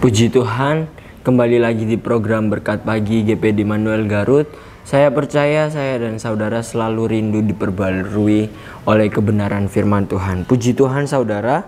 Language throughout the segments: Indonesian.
Puji Tuhan, kembali lagi di program Berkat Pagi GPD Manuel Garut. Saya percaya saya dan saudara selalu rindu diperbarui oleh kebenaran firman Tuhan. Puji Tuhan saudara,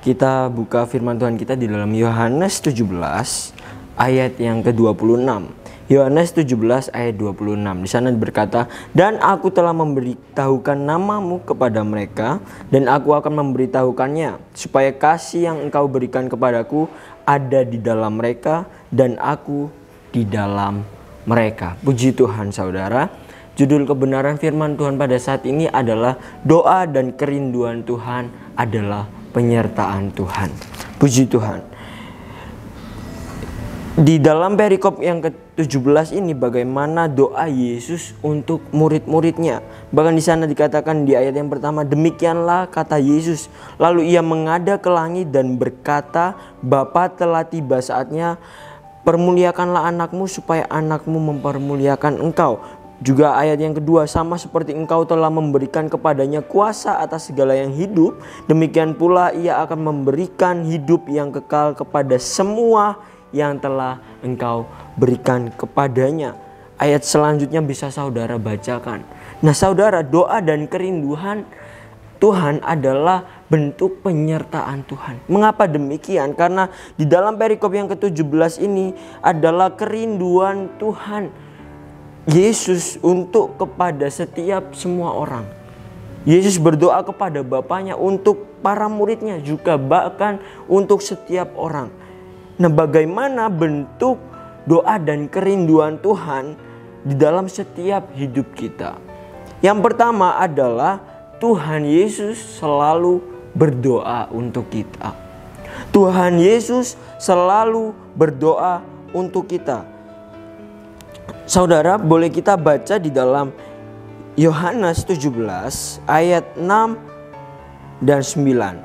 kita buka firman Tuhan kita di dalam Yohanes 17 ayat yang ke-26. Yohanes 17 ayat 26. Di sana berkata, "Dan aku telah memberitahukan namamu kepada mereka, dan aku akan memberitahukannya, supaya kasih yang engkau berikan kepadaku ada di dalam mereka, dan aku di dalam mereka." Puji Tuhan saudara. Judul kebenaran firman Tuhan pada saat ini adalah doa dan kerinduan Tuhan adalah penyertaan Tuhan. Puji Tuhan. Di dalam perikop yang ke-17 ini bagaimana doa Yesus untuk murid-muridnya. Bahkan di sana dikatakan di ayat yang pertama, "Demikianlah kata Yesus. Lalu ia menghadap ke langit dan berkata, Bapa, telah tiba saatnya, permuliakanlah anakmu supaya anakmu mempermuliakan engkau." Juga ayat yang kedua, "Sama seperti engkau telah memberikan kepadanya kuasa atas segala yang hidup, demikian pula ia akan memberikan hidup yang kekal kepada semua yang telah engkau berikan kepadanya." Ayat selanjutnya bisa saudara bacakan. Nah saudara, doa dan kerinduan Tuhan adalah bentuk penyertaan Tuhan. Mengapa demikian? Karena di dalam perikop yang ke-17 ini adalah kerinduan Tuhan Yesus untuk kepada setiap semua orang. Yesus berdoa kepada Bapaknya untuk para muridnya, juga bahkan untuk setiap orang. Nah, bagaimana bentuk doa dan kerinduan Tuhan di dalam setiap hidup kita? Yang pertama adalah Tuhan Yesus selalu berdoa untuk kita. Tuhan Yesus selalu berdoa untuk kita. Saudara, boleh kita baca di dalam Yohanes 17 ayat 6 dan 9.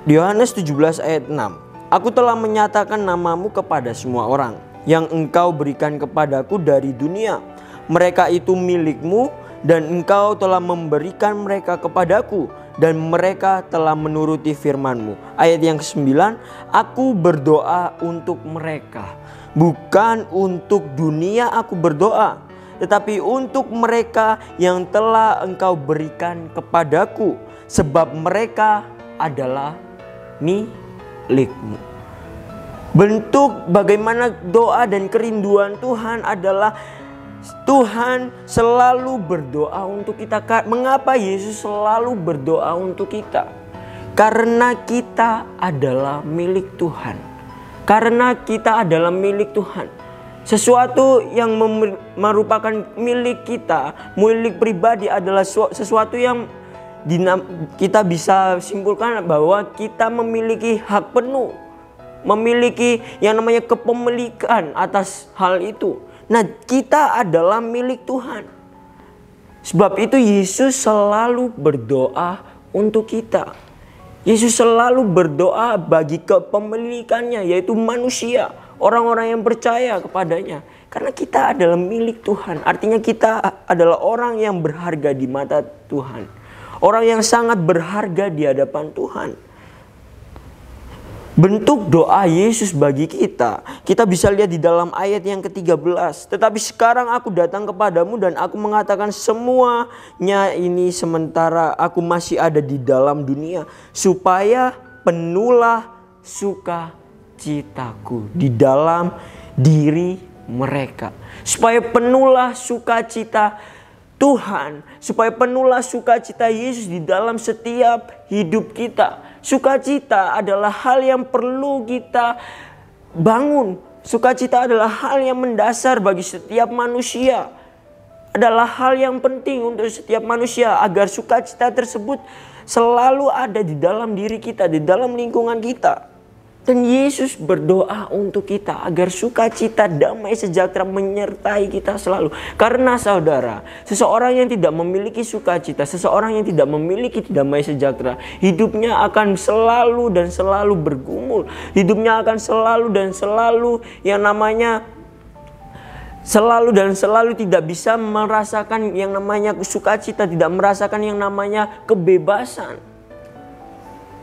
Yohanes 17 ayat 6. "Aku telah menyatakan namamu kepada semua orang yang engkau berikan kepadaku dari dunia. Mereka itu milikmu dan engkau telah memberikan mereka kepadaku dan mereka telah menuruti firman-Mu." Ayat yang ke-9, "Aku berdoa untuk mereka. Bukan untuk dunia aku berdoa, tetapi untuk mereka yang telah engkau berikan kepadaku, sebab mereka adalah milikmu." Bentuk bagaimana doa dan kerinduan Tuhan adalah Tuhan selalu berdoa untuk kita. Mengapa Yesus selalu berdoa untuk kita? Karena kita adalah milik Tuhan. Karena kita adalah milik Tuhan. Sesuatu yang merupakan milik kita, milik pribadi adalah sesuatu yang kita bisa simpulkan bahwa kita memiliki hak penuh, memiliki yang namanya kepemilikan atas hal itu. Nah, kita adalah milik Tuhan. Sebab itu Yesus selalu berdoa untuk kita. Yesus selalu berdoa bagi kepemilikannya, yaitu manusia, orang-orang yang percaya kepadanya. Karena kita adalah milik Tuhan. Artinya kita adalah orang yang berharga di mata Tuhan. Orang yang sangat berharga di hadapan Tuhan. Bentuk doa Yesus bagi kita bisa lihat di dalam ayat yang ke-13. "Tetapi sekarang aku datang kepadamu dan aku mengatakan semuanya ini sementara aku masih ada di dalam dunia, supaya penuhlah sukacitaku di dalam diri mereka." Supaya penuhlah sukacita Tuhan, supaya penuhlah sukacita Yesus di dalam setiap hidup kita. Sukacita adalah hal yang perlu kita bangun. Sukacita adalah hal yang mendasar bagi setiap manusia. Adalah hal yang penting untuk setiap manusia agar sukacita tersebut selalu ada di dalam diri kita, di dalam lingkungan kita. Dan Yesus berdoa untuk kita agar sukacita, damai sejahtera menyertai kita selalu. Karena saudara, seseorang yang tidak memiliki sukacita, seseorang yang tidak memiliki damai sejahtera, hidupnya akan selalu dan selalu bergumul. Hidupnya akan selalu dan selalu yang namanya selalu tidak bisa merasakan yang namanya sukacita, tidak merasakan yang namanya kebebasan.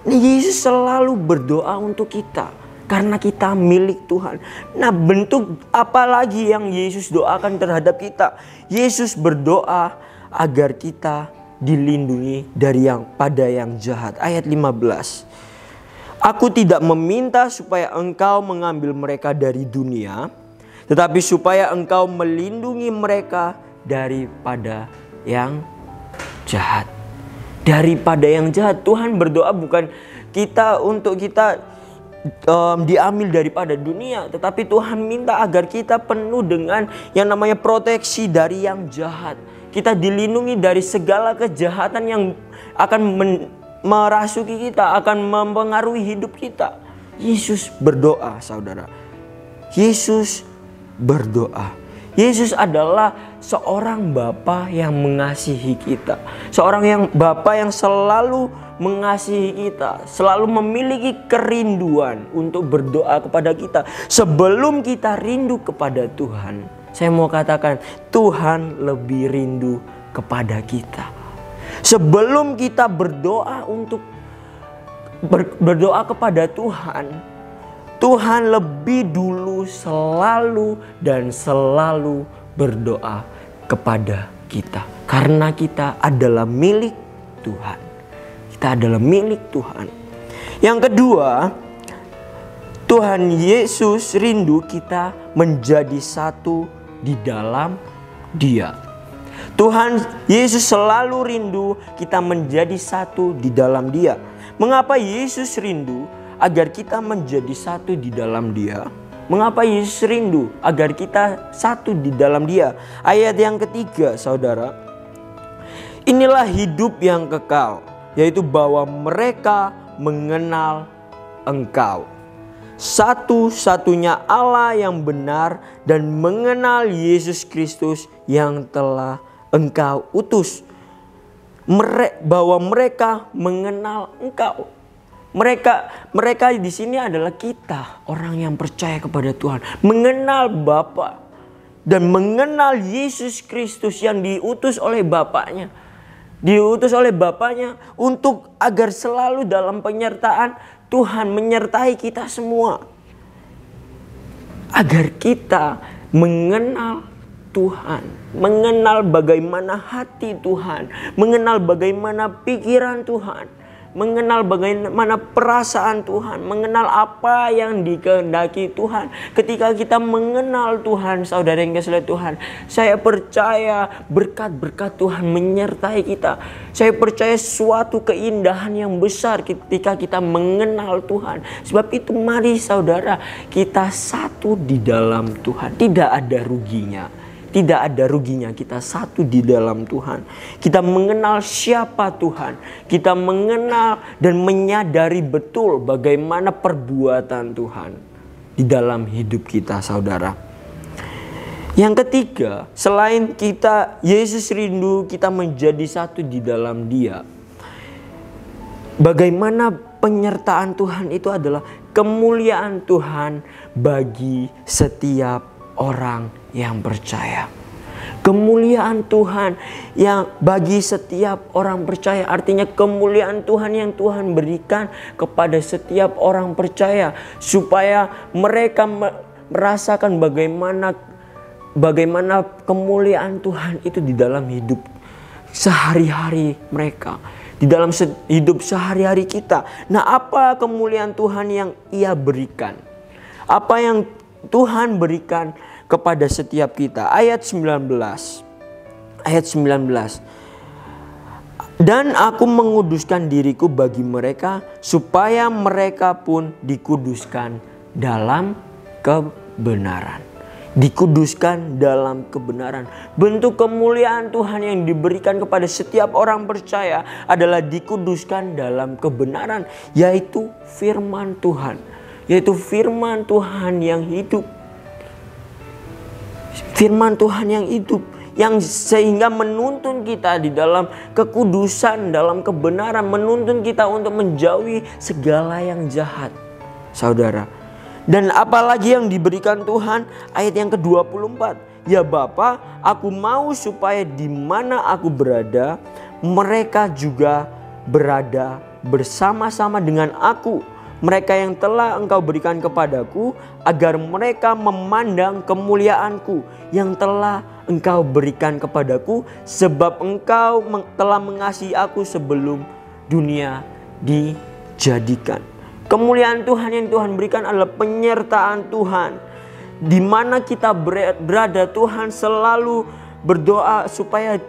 Yesus selalu berdoa untuk kita. Karena kita milik Tuhan. Nah, bentuk apa lagi yang Yesus doakan terhadap kita? Yesus berdoa agar kita dilindungi dari yang jahat. Ayat 15. Aku tidak meminta supaya engkau mengambil mereka dari dunia, tetapi supaya engkau melindungi mereka daripada yang jahat. Daripada yang jahat. Tuhan berdoa bukan kita untuk kita diambil daripada dunia, tetapi Tuhan minta agar kita penuh dengan yang namanya proteksi dari yang jahat. Kita dilindungi dari segala kejahatan yang akan merasuki kita, akan mempengaruhi hidup kita. Yesus berdoa, saudara. Yesus berdoa. Yesus adalah seorang Bapa yang mengasihi kita. Seorang Bapa yang selalu mengasihi kita, selalu memiliki kerinduan untuk berdoa kepada kita. Sebelum kita rindu kepada Tuhan, saya mau katakan Tuhan lebih rindu kepada kita. Sebelum kita berdoa untuk berdoa kepada Tuhan, Tuhan lebih dulu selalu dan selalu berdoa kepada kita. Karena kita adalah milik Tuhan. Kita adalah milik Tuhan. Yang kedua, Tuhan Yesus rindu kita menjadi satu di dalam Dia. Tuhan Yesus selalu rindu kita menjadi satu di dalam Dia. Mengapa Yesus rindu agar kita menjadi satu di dalam Dia? Mengapa Yesus rindu agar kita satu di dalam Dia? Ayat yang ketiga, saudara. Inilah hidup yang kekal, yaitu bahwa mereka mengenal Engkau, satu-satunya Allah yang benar, dan mengenal Yesus Kristus yang telah Engkau utus. Bahwa mereka mengenal Engkau. Mereka di sini adalah kita, orang yang percaya kepada Tuhan, mengenal Bapa dan mengenal Yesus Kristus yang diutus oleh Bapaknya. Diutus oleh Bapaknya untuk agar selalu dalam penyertaan Tuhan menyertai kita semua. Agar kita mengenal Tuhan, mengenal bagaimana hati Tuhan, mengenal bagaimana pikiran Tuhan, mengenal bagaimana perasaan Tuhan, mengenal apa yang dikehendaki Tuhan. Ketika kita mengenal Tuhan, saudara yang kasih Tuhan, saya percaya berkat-berkat Tuhan menyertai kita. Saya percaya suatu keindahan yang besar ketika kita mengenal Tuhan. Sebab itu mari saudara, kita satu di dalam Tuhan. Tidak ada ruginya. Tidak ada ruginya kita satu di dalam Tuhan. Kita mengenal siapa Tuhan. Kita mengenal dan menyadari betul bagaimana perbuatan Tuhan di dalam hidup kita, saudara. Yang ketiga, selain kita, Yesus rindu kita menjadi satu di dalam Dia. Bagaimana penyertaan Tuhan itu adalah kemuliaan Tuhan bagi setiap orang yang percaya. Kemuliaan Tuhan yang bagi setiap orang percaya, artinya kemuliaan Tuhan yang Tuhan berikan kepada setiap orang percaya, supaya mereka merasakan bagaimana kemuliaan Tuhan itu di dalam hidup sehari-hari mereka, di dalam hidup sehari-hari kita. Nah, apa kemuliaan Tuhan yang Ia berikan? Apa yang Tuhan berikan kepada setiap kita? Ayat 19. Ayat 19. Dan aku menguduskan diriku bagi mereka, supaya mereka pun dikuduskan dalam kebenaran. Dikuduskan dalam kebenaran. Bentuk kemuliaan Tuhan yang diberikan kepada setiap orang percaya adalah dikuduskan dalam kebenaran, yaitu firman Tuhan. Yaitu firman Tuhan yang hidup. Firman Tuhan yang hidup, yang sehingga menuntun kita di dalam kekudusan, dalam kebenaran, menuntun kita untuk menjauhi segala yang jahat, saudara. Dan apalagi yang diberikan Tuhan, ayat yang ke-24. Ya Bapa, aku mau supaya di mana aku berada, mereka juga berada bersama-sama dengan aku. mereka yang telah Engkau berikan kepadaku, agar mereka memandang kemuliaanku yang telah Engkau berikan kepadaku, sebab Engkau telah mengasihi aku sebelum dunia dijadikan. Kemuliaan Tuhan yang Tuhan berikan adalah penyertaan Tuhan. Di mana kita berada, Tuhan selalu berdoa supaya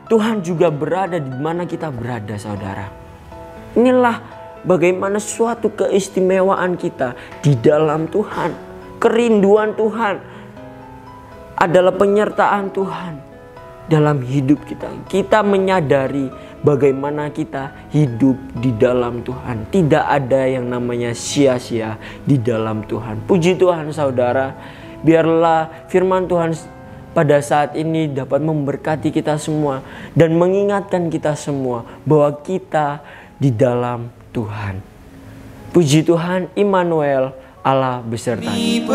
Tuhan juga berada di mana kita berada, saudara. Inilah bagaimana suatu keistimewaan kita di dalam Tuhan. Kerinduan Tuhan adalah penyertaan Tuhan dalam hidup kita. Kita menyadari bagaimana kita hidup di dalam Tuhan. Tidak ada yang namanya sia-sia di dalam Tuhan. Puji Tuhan, saudara. Biarlah firman Tuhan pada saat ini dapat memberkati kita semua dan mengingatkan kita semua bahwa kita di dalam Tuhan. Puji Tuhan, Immanuel, Allah beserta kita.